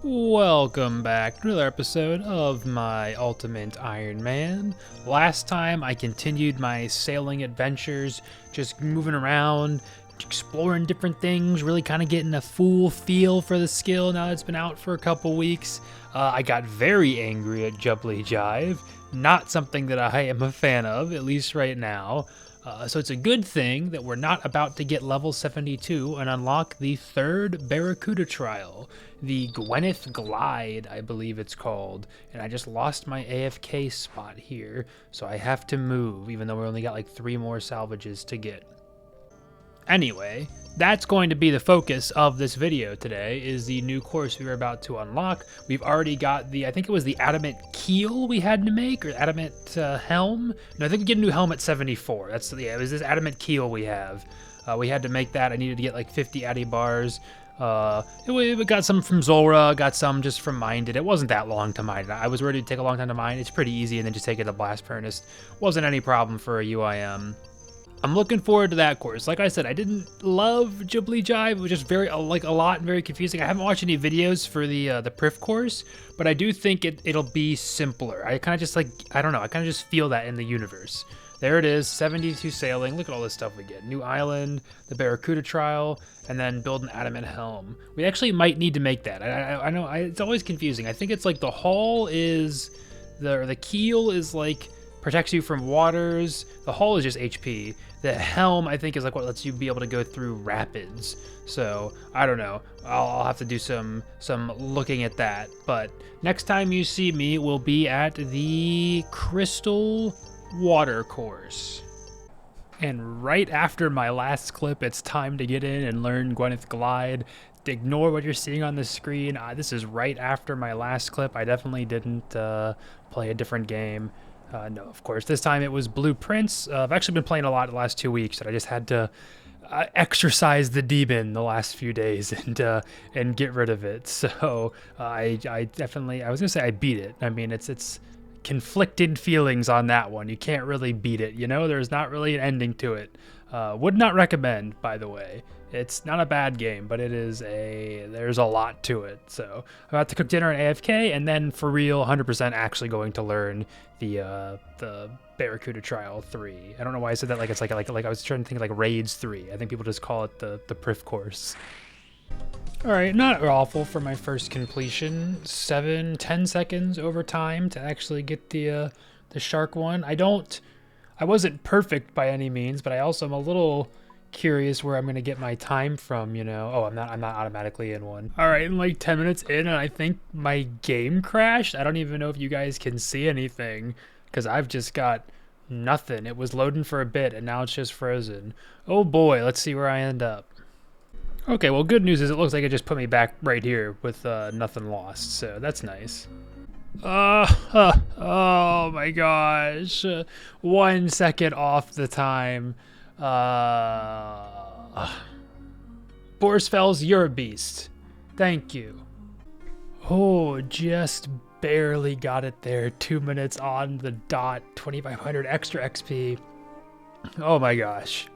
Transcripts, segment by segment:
Welcome back to another episode of my Ultimate Iron Man. Last time I continued my sailing adventures, just moving around, exploring different things, really kind of getting a full feel for the skill now that it's been out for a couple weeks. I got very angry at Jubbly Jive, not something that I am a fan of, at least right now. So it's a good thing that we're not about to get level 72 and unlock the third Barracuda trial, the Gwennneth Glide, I believe it's called. And I just lost my AFK spot here, so I have to move, even though we only got like 3 more salvages to get. Anyway, that's going to be the focus of this video today, is the new course we were about to unlock. We've already got I think it was the adamant keel we had to make, or adamant helm. No, I think we get a new helm at 74. It was this adamant keel we have. We had to make that. I needed to get like 50 addy bars. We got some from Zora, got some just from Minded. It wasn't that long to mine it. I was ready to take a long time to mine. It's pretty easy, and then just take it to Blast Furnace. Wasn't any problem for a UIM. I'm looking forward to that course. Like I said, I didn't love Jubbly Jive. It was just very a lot and very confusing. I haven't watched any videos for the Prif course, but I do think it'll be simpler. I kind of just I don't know. I kind of just feel that in the universe. There it is, 72 sailing. Look at all this stuff we get. New island, the Barracuda trial, and then build an adamant helm. We actually might need to make that. I know it's always confusing. I think it's like the hull is the keel is like protects you from waters. The hull is just HP. The helm, I think, is like what lets you be able to go through rapids. So I don't know. I'll have to do some looking at that. But next time you see me, we'll be at the Crystal Water course. And right after my last clip, it's time to get in and learn Gwennneth Glide. Ignore what you're seeing on the screen. This is right after my last clip. I definitely didn't play a different game. No, of course. This time it was Blueprints. I've actually been playing a lot the last 2 weeks, and I just had to exercise the demon the last few days and get rid of it. So I was gonna say I beat it. I mean, it's conflicted feelings on that one. You can't really beat it. You know, there's not really an ending to it. Would not recommend, by the way. It's not a bad game, but there's a lot to it. So I'm about to cook dinner at AFK, and then for real, 100% actually going to learn the Barracuda Trial 3. I don't know why I said that like it's like I was trying to think like Raids 3. I think people just call it the Prif course. All right, not awful for my first completion. 10 seconds over time to actually get the shark one. I wasn't perfect by any means, but I also am a little curious where I'm gonna get my time from, you know. Oh, I'm not automatically in one. All right, I'm like 10 minutes in, and I think my game crashed. I don't even know if you guys can see anything, because I've just got nothing. It was loading for a bit, and now it's just frozen. Oh boy, let's see where I end up. Okay, well, good news is it looks like it just put me back right here with nothing lost, so that's nice. Oh my gosh. 1 second off the time. Borsfels, you're a beast. Thank you. Oh, just barely got it there. 2 minutes on the dot. 2,500 extra XP. Oh my gosh.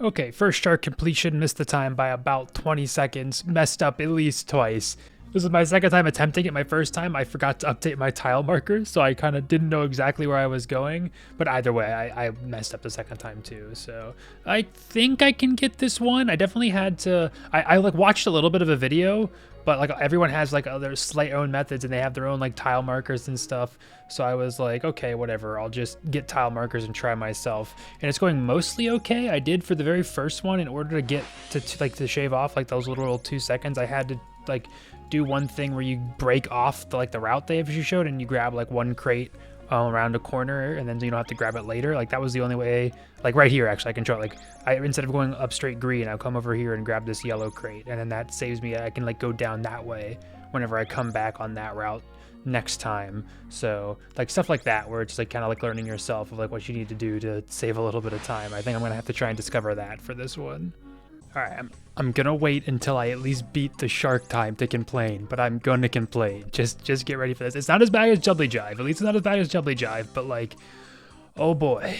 Okay, first shark completion, missed the time by about 20 seconds. Messed up at least twice. This is my second time attempting it. My first time, I forgot to update my tile markers, so I kind of didn't know exactly where I was going. But either way, I messed up the second time too. So I think I can get this one. I definitely had to. I like watched a little bit of a video, but like everyone has like their slight own methods, and they have their own like tile markers and stuff. So I was like, okay, whatever. I'll just get tile markers and try myself. And it's going mostly okay. I did for the very first one, in order to get to shave off like those little 2 seconds, I had to like do one thing where you break off the route they you showed, and you grab like one crate around a corner, and then you don't have to grab it later. Like that was the only way. Like right here, actually, I can show it. Like instead of going up straight green, I'll come over here and grab this yellow crate, and then that saves me. I can like go down that way whenever I come back on that route next time. So like stuff like that, where it's like kind of like learning yourself of like what you need to do to save a little bit of time. I think I'm gonna have to try and discover that for this one. All right, I'm gonna wait until I at least beat the shark time to complain, but I'm gonna complain. Just get ready for this. It's not as bad as Jubbly Jive. At least it's not as bad as Jubbly Jive, but like, oh boy.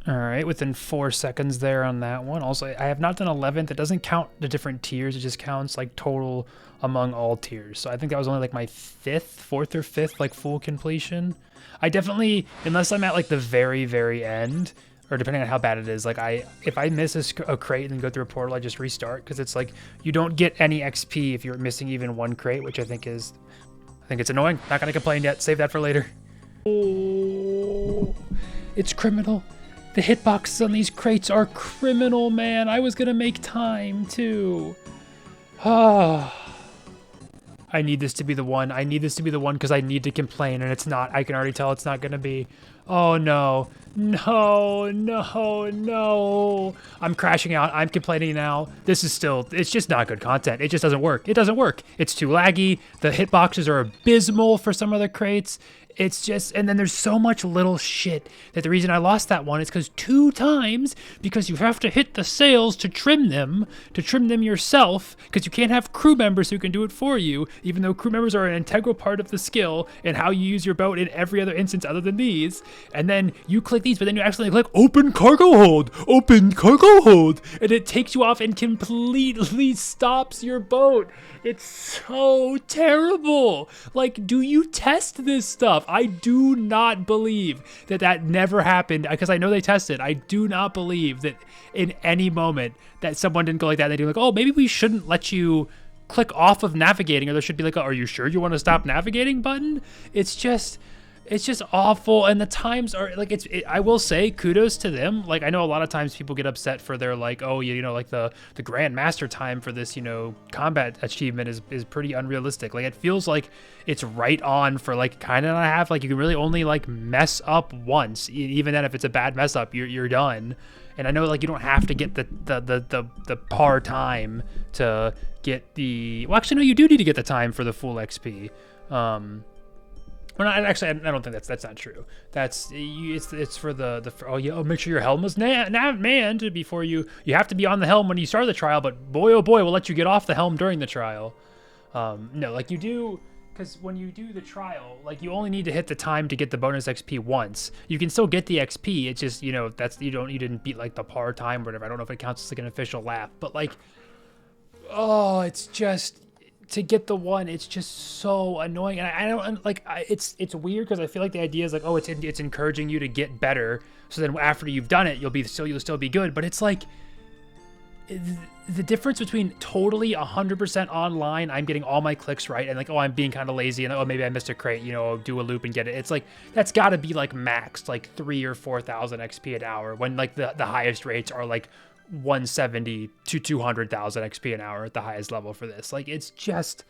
All right, within 4 seconds there on that one. Also, I have not done 11th. It doesn't count the different tiers. It just counts like total among all tiers. So I think that was only like my 4th or 5th like full completion. I definitely, unless I'm at like the very, very end, or depending on how bad it is, like if I miss a crate and then go through a portal, I just restart, because it's like you don't get any XP if you're missing even one crate, which I think it's annoying. Not gonna complain yet. Save that for later. Oh, it's criminal. The hitboxes on these crates are criminal, man. I was gonna make time too. Ah. I need this to be the one. I need this to be the one because I need to complain, and it's not. I can already tell it's not gonna be. Oh no. No, no, no. I'm crashing out. I'm complaining now. This is still, it's just not good content. It just doesn't work. It doesn't work. It's too laggy. The hitboxes are abysmal for some other crates. It's just, and then there's so much little shit that the reason I lost that one is because 2 times, because you have to hit the sails to trim them yourself, because you can't have crew members who can do it for you, even though crew members are an integral part of the skill and how you use your boat in every other instance other than these. And then you click these, but then you accidentally click open cargo hold, and it takes you off and completely stops your boat. It's so terrible. Like, do you test this stuff? I do not believe that never happened, because I know they tested. I do not believe that in any moment that someone didn't go like that. They do like, oh, maybe we shouldn't let you click off of navigating, or there should be like, are you sure you want to stop navigating button? It's just awful, and the times are like, I will say kudos to them. Like, I know a lot of times people get upset for their like, oh, you know, like the Grand Master time for this, you know, combat achievement is pretty unrealistic. Like, it feels like it's right on for like kind of half. Like, you can really only like mess up once, even then if it's a bad mess up, you're done. And I know like you don't have to get the par time to get the, well, actually no, you do need to get the time for the full XP. Well, actually, I don't think that's not true. It's for make sure your helm was manned before you have to be on the helm when you start the trial, but boy oh boy, we'll let you get off the helm during the trial. No, like you do, because when you do the trial, like you only need to hit the time to get the bonus XP once. You can still get the XP. It's just, you know, you didn't beat like the par time or whatever. I don't know if it counts as like an official lap, but like, oh, it's just, to get the one, it's just so annoying. And I don't like, it's weird because I feel like the idea is like, oh, it's encouraging you to get better, so then after you've done it, you'll still be good. But it's like the difference between totally 100% online, I'm getting all my clicks right, and like, oh, I'm being kind of lazy, and oh, maybe I missed a crate, you know, do a loop and get it. It's like, that's got to be like maxed like 3,000 or 4,000 XP an hour, when like the highest rates are like 170 to 200,000 XP an hour at the highest level for this. Like, it's just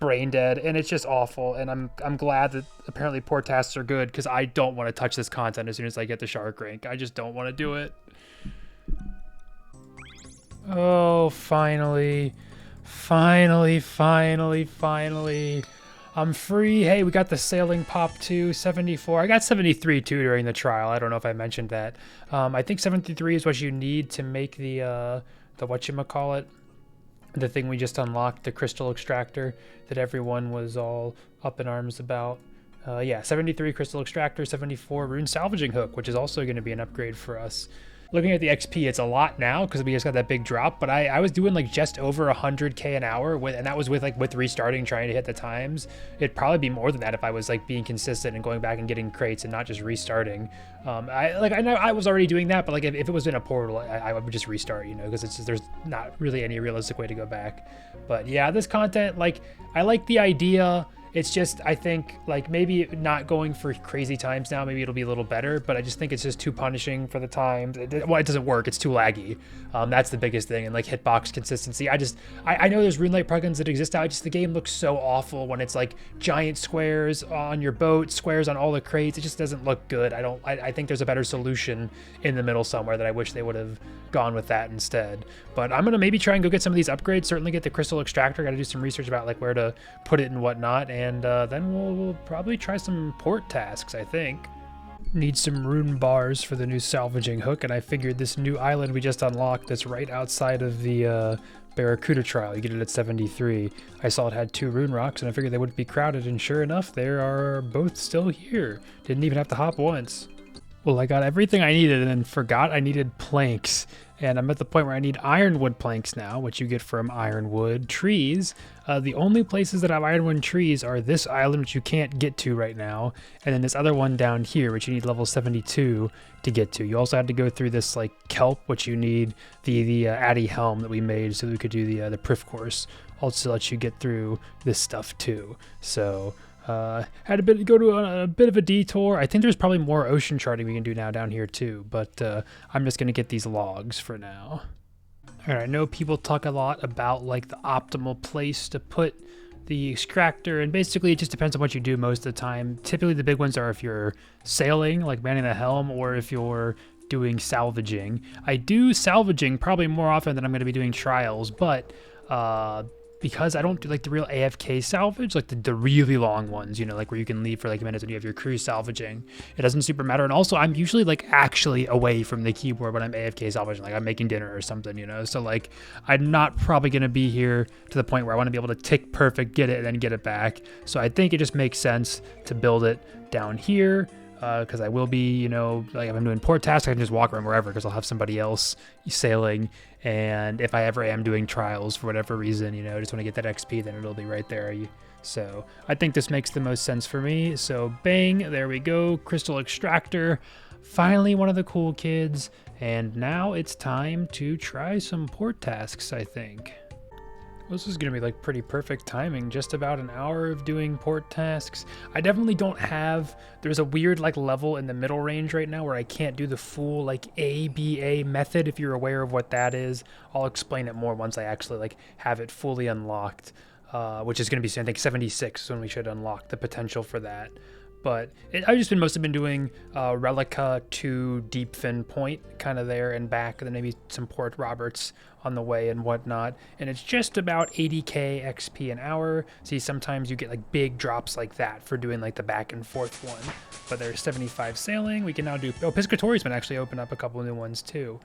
brain dead, and it's just awful. And I'm glad that apparently port tasks are good, because I don't want to touch this content as soon as I get the shark rank. I just don't want to do it. Oh, finally. I'm free. Hey, we got the sailing pop too, 74. I got 73 too during the trial. I don't know if I mentioned that. I think 73 is what you need to make the whatchamacallit, the thing we just unlocked, the crystal extractor that everyone was all up in arms about. Yeah, 73 crystal extractor, 74 rune salvaging hook, which is also going to be an upgrade for us. Looking at the XP, it's a lot now because we just got that big drop, but I was doing like just over 100k an hour and that was with restarting, trying to hit the times. It'd probably be more than that if I was like being consistent and going back and getting crates and not just restarting. I know I was already doing that, but like if it was in a portal, I would just restart, you know, because there's not really any realistic way to go back. But yeah, this content, like, I like the idea. It's just, I think, like, maybe not going for crazy times now, maybe it'll be a little better, but I just think it's just too punishing for the times. Well, it doesn't work. It's too laggy. That's the biggest thing. And like hitbox consistency. I know there's RuneLite plugins that exist now. The game looks so awful when it's like giant squares on your boat, squares on all the crates. It just doesn't look good. I think there's a better solution in the middle somewhere that I wish they would have gone with that instead. But I'm going to maybe try and go get some of these upgrades. Certainly get the crystal extractor. Got to do some research about like where to put it and whatnot. And then we'll probably try some port tasks, I think. Need some rune bars for the new salvaging hook, and I figured this new island we just unlocked that's right outside of the barracuda trial, you get it at 73. I saw it had 2 rune rocks, and I figured they wouldn't be crowded, and sure enough, they are both still here. Didn't even have to hop once. Well, I got everything I needed and then forgot I needed planks. And I'm at the point where I need ironwood planks now, which you get from ironwood trees. The only places that have ironwood trees are this island, which you can't get to right now, and then this other one down here, which you need level 72 to get to. You also had to go through this like kelp, which you need the Addy helm that we made so that we could do the Prif course. Also lets you get through this stuff too. So had to go to a bit of a detour. I think there's probably more ocean charting we can do now down here too, but I'm just gonna get these logs for now. All right, I know people talk a lot about like the optimal place to put the extractor, and basically it just depends on what you do most of the time. Typically the big ones are if you're sailing, like manning the helm, or if you're doing salvaging. I do salvaging probably more often than I'm gonna be doing trials, but because I don't do like the real AFK salvage, like the really long ones, you know, like where you can leave for like minutes and you have your crew salvaging, it doesn't super matter. And also I'm usually like actually away from the keyboard when I'm AFK salvaging, like I'm making dinner or something, you know, so like I'm not probably going to be here to the point where I want to be able to tick perfect, get it, and then get it back. So I think it just makes sense to build it down here. Because I will be, you know, like if I'm doing port tasks, I can just walk around wherever because I'll have somebody else sailing. And if I ever am doing trials for whatever reason, you know, just want to get that XP, then it'll be right there. So I think this makes the most sense for me. So bang, there we go. Crystal extractor, finally one of the cool kids. And now it's time to try some port tasks, I think. This is going to be like pretty perfect timing, just about an hour of doing port tasks. I definitely don't have, there's a weird like level in the middle range right now where I can't do the full like ABA method. If you're aware of what that is, I'll explain it more once I actually like have it fully unlocked, which is going to be, I think 76 when we should unlock the potential for that. But I've just been mostly been doing Relica to Deep Fin Point, kind of there and back, and then maybe some Port Roberts on the way and whatnot. And it's just about 80k XP an hour. See, sometimes you get like big drops like that for doing like the back and forth one. But there's 75 sailing. We can now do, Piscatori's been actually open up a couple of new ones too.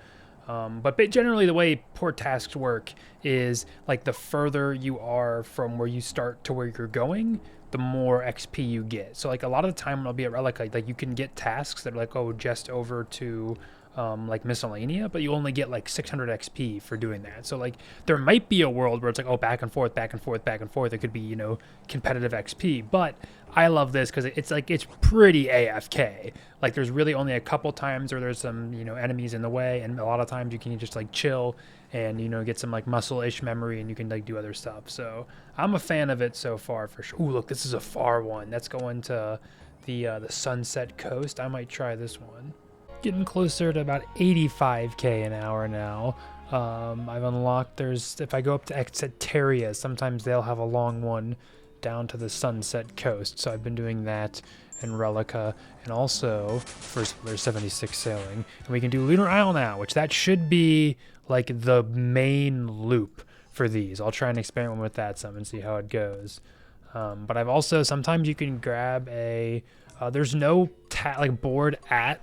But generally the way port tasks work is like the further you are from where you start to where you're going, the more XP you get. So like a lot of the time when I'll be at Relica, like you can get tasks that are like, oh, just over to like Miscellanea, but you only get like 600 XP for doing that. So like there might be a world where it's like, oh, back and forth, back and forth, back and forth. It could be, you know, competitive XP. But I love this because it's like, it's pretty AFK. Like there's really only a couple times where there's some, you know, enemies in the way. And a lot of times you can just like chill and, you know, get some like muscle-ish memory and you can like do other stuff. So I'm a fan of it so far for sure. Ooh, look, this is a far one. That's going to the Sunset Coast. I might try this one. Getting closer to about 85k an hour now. I've unlocked, if I go up to Exeteria, sometimes they'll have a long one down to the Sunset Coast. So I've been doing that in Relica, and also first there's 76 sailing, and we can do Lunar Isle now, which that should be like the main loop for these. I'll try and experiment with that some and see how it goes. But I've also, sometimes you can grab a there's no like board at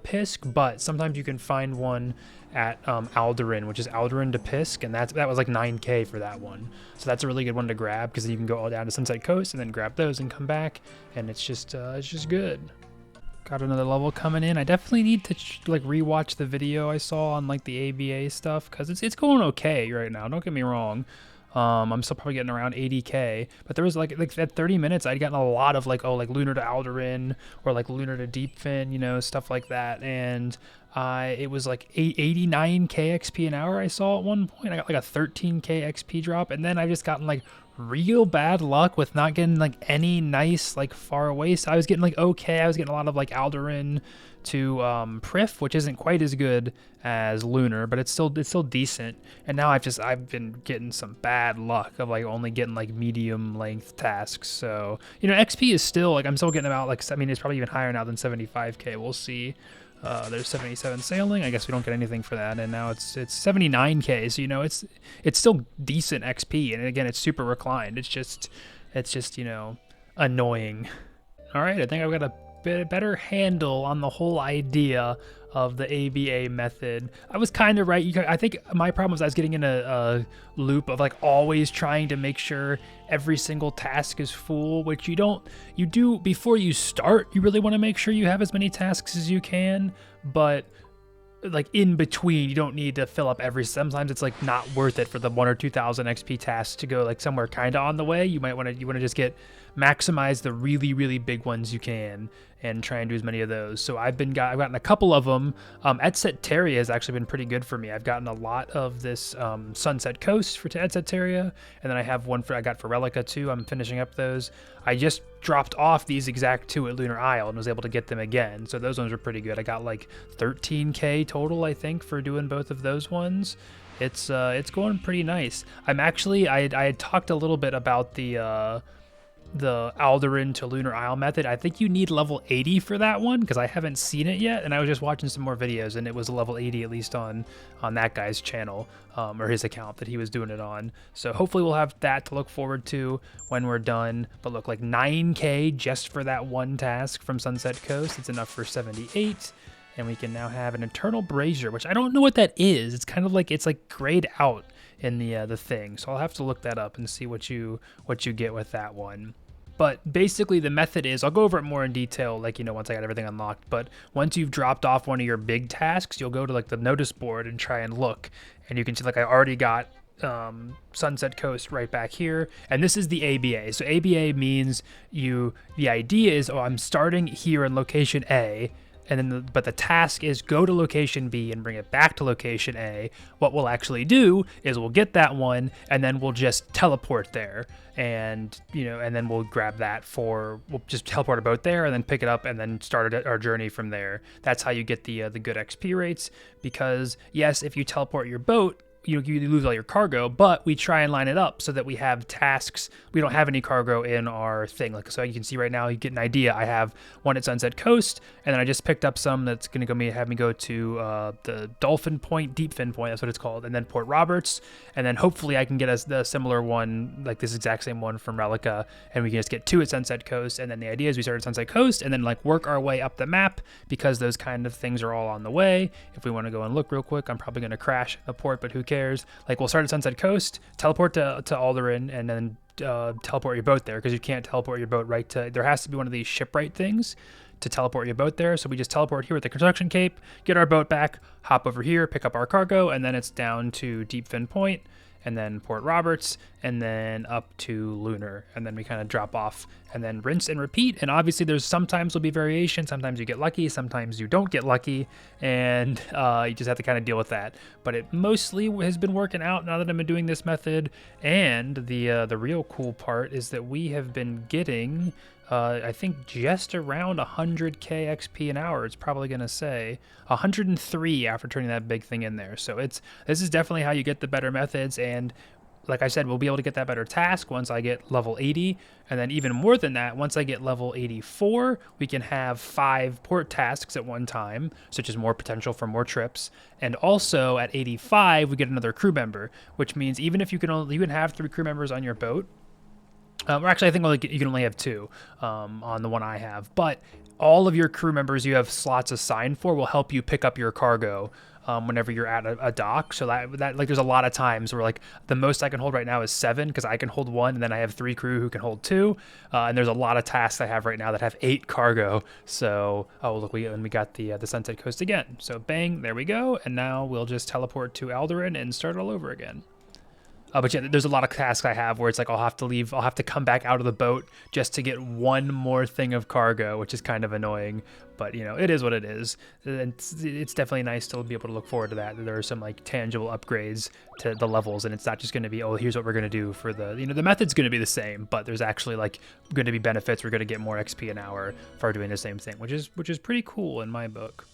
Pisk, but sometimes you can find one at Alderin, which is Alderin to Pisk, and that was like 9k for that one. So that's a really good one to grab because then you can go all down to Sunset Coast and then grab those and come back, and it's just good. Got another level coming in. I definitely need to like rewatch the video I saw on like the ABA stuff because it's going okay right now. Don't get me wrong. I'm still probably getting around 80k, but there was like at 30 minutes I'd gotten a lot of like, oh, like Lunar to Alderin or like Lunar to Deep Fin, you know, stuff like that. And it was like 89k XP an hour I saw at one point. I got like a 13k XP drop, and then I've just gotten like real bad luck with not getting like any nice like far away. So I was getting like okay, I was getting a lot of like Alderin to Prif, which isn't quite as good as Lunar, but it's still decent. And now I've been getting some bad luck of like only getting like medium length tasks. So, you know, XP is still like, I'm still getting about like, I mean, it's probably even higher now than 75k. We'll see. There's 77 sailing. I guess we don't get anything for that, and now it's 79k. So, you know, it's still decent XP, and again, it's super reclined. It's just you know, annoying. All right, I think I've got a better handle on the whole idea of the ABA method. I was kind of right. I think my problem was I was getting in a loop of like always trying to make sure every single task is full, which you do before you start. You really want to make sure you have as many tasks as you can, but like in between, you don't need to fill up sometimes it's like not worth it for the 1,000 or 2,000 XP tasks to go like somewhere kind of on the way. You want to just maximize the really, really big ones you can and try and do as many of those. So I've gotten a couple of them. Etset Terria has actually been pretty good for me. I've gotten a lot of this Sunset Coast for Etset Terria, and then I have one I got for Relica too. I'm finishing up those. I just dropped off these exact 2 at Lunar Isle and was able to get them again. So those ones are pretty good. I got like 13k total, I think, for doing both of those ones. It's going pretty nice. I had talked a little bit about the Alderan to Lunar Isle method. I think you need level 80 for that one because I haven't seen it yet, and I was just watching some more videos and it was level 80 at least on that guy's channel, or his account that he was doing it on. So hopefully we'll have that to look forward to when we're done. But look, like 9k just for that one task from Sunset Coast. It's enough for 78. And we can now have an Eternal Brazier, which I don't know what that is. It's kind of like, it's like grayed out in the thing. So I'll have to look that up and see what you get with that one. But basically the method is, I'll go over it more in detail, like, once I got everything unlocked. But once you've dropped off one of your big tasks, you'll go to like the notice board and try and look. And you can see like I already got Sunset Coast right back here, and this is the ABA. So ABA means the idea is, I'm starting here in location A, and then but the task is go to location B and bring it back to location A. What we'll actually do is we'll get that one and then we'll just teleport there, and and then we'll grab that we'll just teleport our boat there and then pick it up and then start our journey from there. That's how you get the good XP rates, because yes, if you teleport your boat, you lose all your cargo, but we try and line it up so that we have tasks. We don't have any cargo in our thing. Like, so you can see right now, you get an idea. I have one at Sunset Coast, and then I just picked up some that's going to have me go to the Dolphin Point, Deep Fin Point, that's what it's called, and then Port Roberts, and then hopefully I can get the similar one, like this exact same one from Relica, and we can just get 2 at Sunset Coast. And then the idea is we start at Sunset Coast and then like work our way up the map, because those kind of things are all on the way. If we want to go and look real quick, I'm probably going to crash the port, but who cares? Like, we'll start at Sunset Coast, teleport to Alderan, and then teleport your boat there, because you can't teleport your boat right to, there has to be one of these shipwright things to teleport your boat there. So we just teleport here at the construction cape, get our boat back, hop over here, pick up our cargo, and then it's down to Deep Fin Point, and then Port Roberts, and then up to Lunar, and then we kind of drop off and then rinse and repeat. And obviously sometimes there'll be variation. Sometimes you get lucky, sometimes you don't get lucky, and you just have to kind of deal with that. But it mostly has been working out now that I've been doing this method. And the real cool part is that we have been getting I think just around 100k XP an hour. It's probably going to say 103 after turning that big thing in there. So this is definitely how you get the better methods. And like I said, we'll be able to get that better task once I get level 80. And then even more than that, once I get level 84, we can have 5 port tasks at one time, such as more potential for more trips. And also at 85, we get another crew member, which means even if you can have 3 crew members on your boat, or actually, I think you can only have 2 on the one I have. But all of your crew members you have slots assigned for will help you pick up your cargo whenever you're at a dock. So that like, there's a lot of times where like the most I can hold right now is 7, because I can hold 1, and then I have 3 crew who can hold 2. And there's a lot of tasks I have right now that have 8 cargo. So look, we got the Sunset Coast again. So bang, there we go. And now we'll just teleport to Alderan and start all over again. But yeah, there's a lot of tasks I have where it's like I'll have to come back out of the boat just to get one more thing of cargo, which is kind of annoying. But it is what it is. It's definitely nice to be able to look forward to that. There are some like tangible upgrades to the levels, and it's not just going to be, oh, here's what we're going to do for the method's going to be the same, but there's actually like going to be benefits. We're going to get more XP an hour for doing the same thing, which is pretty cool in my book.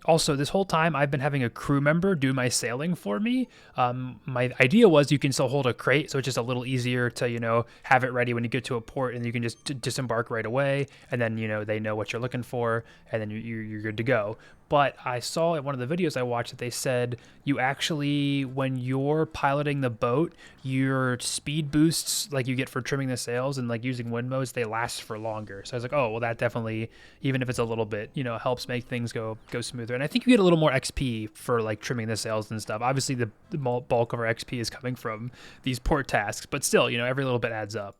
Also, this whole time, I've been having a crew member do my sailing for me. My idea was you can still hold a crate, so it's just a little easier to, have it ready when you get to a port, and you can just disembark right away, and then, they know what you're looking for, and then you're good to go. but I saw in one of the videos I watched that they said you actually, when you're piloting the boat, your speed boosts like you get for trimming the sails and like using wind modes, they last for longer. So I was like, oh, well, that definitely, even if it's a little bit, helps make things go smoother. And I think you get a little more XP for like trimming the sails and stuff. Obviously, the bulk of our XP is coming from these port tasks, but still, every little bit adds up.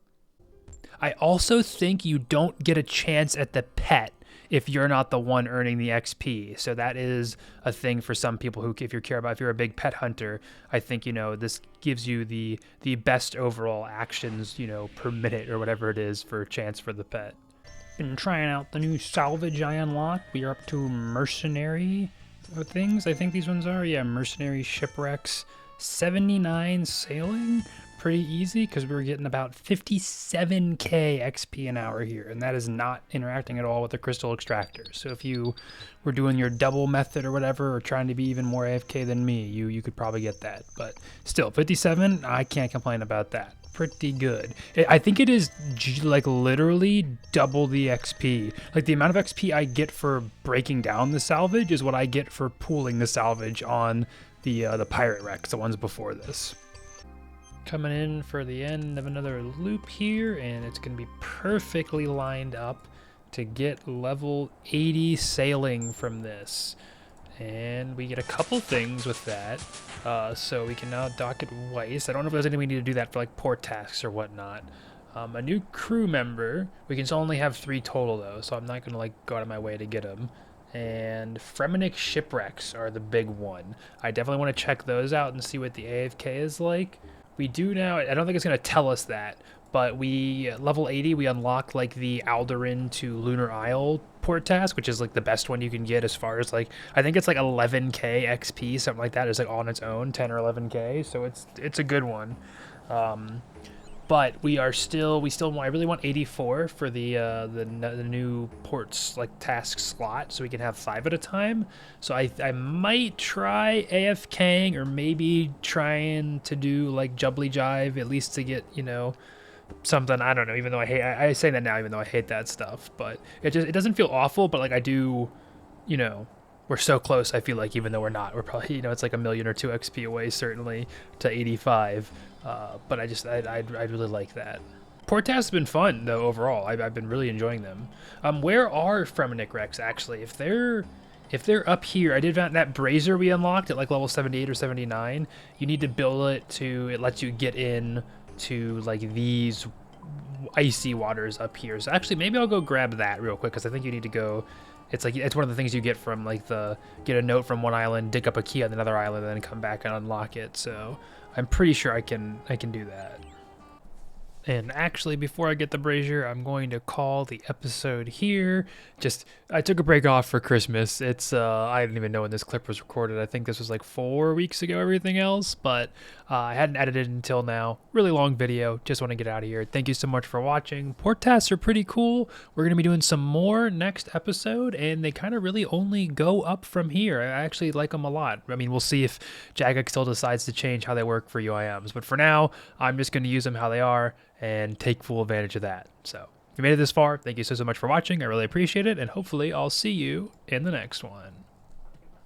I also think you don't get a chance at the pet if you're not the one earning the XP. So that is a thing for some people who, if you're a big pet hunter, I think, this gives you the best overall actions, per minute or whatever it is for a chance for the pet. Been trying out the new salvage I unlocked. We are up to mercenary things. I think these ones are, mercenary shipwrecks, 79 sailing. Pretty easy because we were getting about 57k XP an hour here, and that is not interacting at all with the crystal extractor. So if you were doing your double method or whatever, or trying to be even more AFK than me, you could probably get that. But still, 57, I can't complain about that. Pretty good. I think it is like literally double the XP. Like the amount of XP I get for breaking down the salvage is what I get for pooling the salvage on the pirate wrecks, the ones before this. Coming in for the end of another loop here, and it's going to be perfectly lined up to get level 80 sailing from this. And we get a couple things with that. So we can now dock it twice. I don't know if there's anything we need to do that for like port tasks or whatnot. A new crew member. We can only have 3 total though, so I'm not going to like go out of my way to get them. And Fremenic shipwrecks are the big one. I definitely want to check those out and see what the AFK is like. We do now, I don't think it's going to tell us that, but level 80, we unlock like the Alderan to Lunar Isle port task, which is like the best one you can get as far as like, I think it's like 11k XP, something like that. It's like on its own, 10 or 11k, so it's a good one. But I really want 84 for the new ports like task slot, so we can have 5 at a time. So I might try AFKing, or maybe trying to do like Jubbly Jive at least to get something. I don't know. Even though I say that now, even though I hate that stuff, but it doesn't feel awful. But like I do, we're so close. I feel like even though we're not, we're probably it's like 1 million or 2 XP away certainly to 85. But I'd really like that. Port tasks have been fun though overall. I've been really enjoying them. Where are Fremenic wrecks actually? If they're up here, I did that brazier we unlocked at like level 78 or 79. You need to build it to, it lets you get in to like these icy waters up here. So actually maybe I'll go grab that real quick, because I think you need to go. It's one of the things you get from like get a note from one island, dig up a key on another island, and then come back and unlock it. So I'm pretty sure I can do that. And actually, before I get the brazier, I'm going to call the episode here. I took a break off for Christmas. I didn't even know when this clip was recorded. I think this was like 4 weeks ago, everything else, but I hadn't edited until now. Really long video. Just want to get out of here. Thank you so much for watching. Port tasks are pretty cool. We're going to be doing some more next episode, and they kind of really only go up from here. I actually like them a lot. I mean, we'll see if Jagex still decides to change how they work for UIMs, but for now, I'm just going to use them how they are and take full advantage of that. So if you made it this far, thank you so much for watching. I really appreciate it, and hopefully I'll see you in the next one.